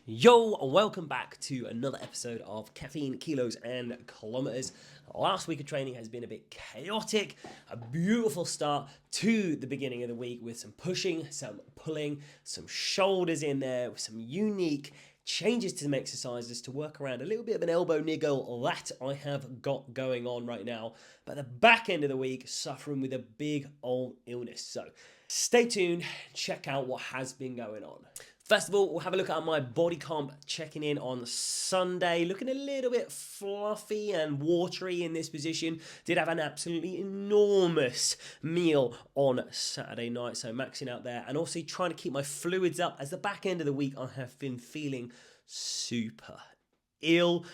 Yo, welcome back to another episode of Caffeine, Kilos and Kilometers. Last week of training has been a bit chaotic. A beautiful start to the beginning of the week with some pushing, some pulling, some shoulders in there, with some unique changes to some exercises to work around a little bit of an elbow niggle that I have got going on right now. But the back end of the week, suffering with a big old illness. So stay tuned, check out what has been going on. First of all, we'll have a look at my body comp checking in on Sunday. Looking a little bit fluffy and watery in this position. Did have an absolutely enormous meal on Saturday night, so maxing out there. And also trying to keep my fluids up as the back end of the week I have been feeling super ill.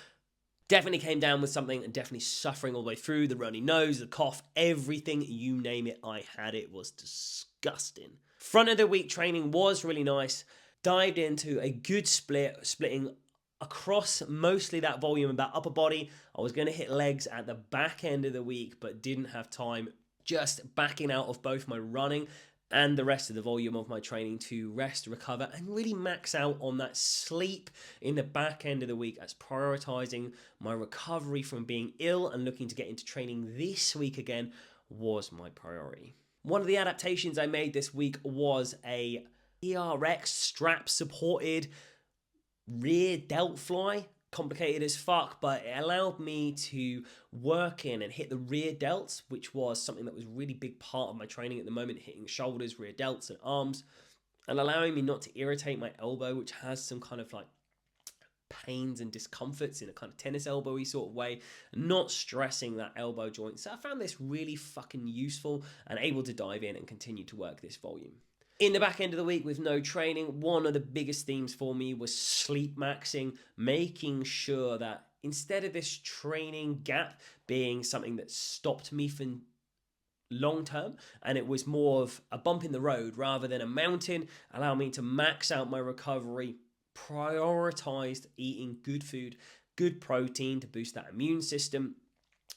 Definitely came down with something and definitely suffering all the way through. The runny nose, the cough, everything, you name it, I had it. It was disgusting. Front of the week training was really nice. Dived into a good splitting across mostly that volume of that upper body. I was going to hit legs at the back end of the week, but didn't have time. Just backing out of both my running and the rest of the volume of my training to rest, recover, and really max out on that sleep in the back end of the week as prioritizing my recovery from being ill and looking to get into training this week again was my priority. One of the adaptations I made this week was a ERX strap supported rear delt fly. Complicated as fuck, but it allowed me to work in and hit the rear delts, which was something that was a really big part of my training at the moment, hitting shoulders, rear delts and arms, and allowing me not to irritate my elbow, which has some kind of like pains and discomforts in a kind of tennis elbowy sort of way, not stressing that elbow joint. So I found this really fucking useful and able to dive in and continue to work this volume. In the back end of the week with no training, one of the biggest themes for me was sleep maxing, making sure that instead of this training gap being something that stopped me from long term, and it was more of a bump in the road rather than a mountain, allow me to max out my recovery, prioritized eating good food, good protein to boost that immune system,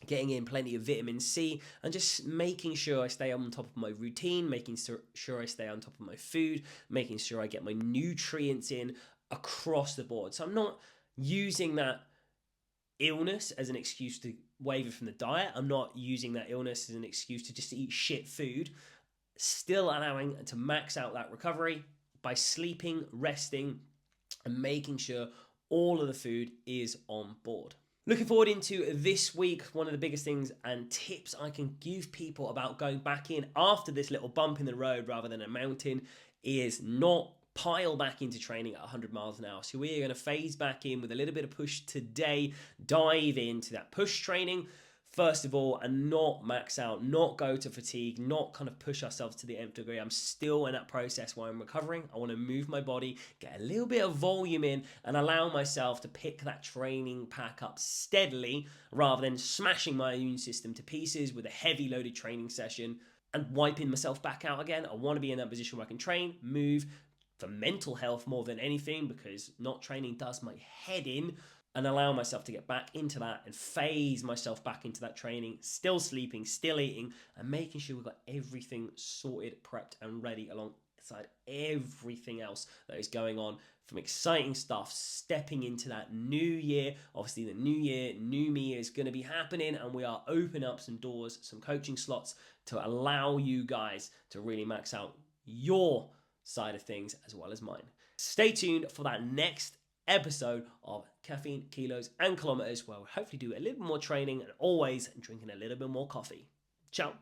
getting in plenty of vitamin C, and just making sure I stay on top of my routine, making sure I stay on top of my food, making sure I get my nutrients in across the board. So I'm not using that illness as an excuse to waver from the diet. I'm not using that illness as an excuse to just eat shit food. Still allowing to max out that recovery by sleeping, resting, and making sure all of the food is on board. Looking forward into this week, one of the biggest things and tips I can give people about going back in after this little bump in the road rather than a mountain is not pile back into training at 100 miles an hour. So we are going to phase back in with a little bit of push today, dive into that push training first of all, and not max out, not go to fatigue, not kind of push ourselves to the nth degree. I'm still in that process where I'm recovering. I want to move my body, get a little bit of volume in, and allow myself to pick that training pack up steadily rather than smashing my immune system to pieces with a heavy loaded training session and wiping myself back out again. I want to be in that position where I can train, move, for mental health more than anything, because not training does my head in, and allow myself to get back into that and phase myself back into that training, still sleeping, still eating, and making sure we've got everything sorted, prepped, and ready alongside everything else that is going on from exciting stuff, stepping into that new year. Obviously, the new year, new me is going to be happening, and we are opening up some doors, some coaching slots to allow you guys to really max out your side of things as well as mine. Stay tuned for that next episode of Caffeine, Kilos and Kilometers, where we'll hopefully do a little bit more training and always drinking a little bit more coffee. Ciao.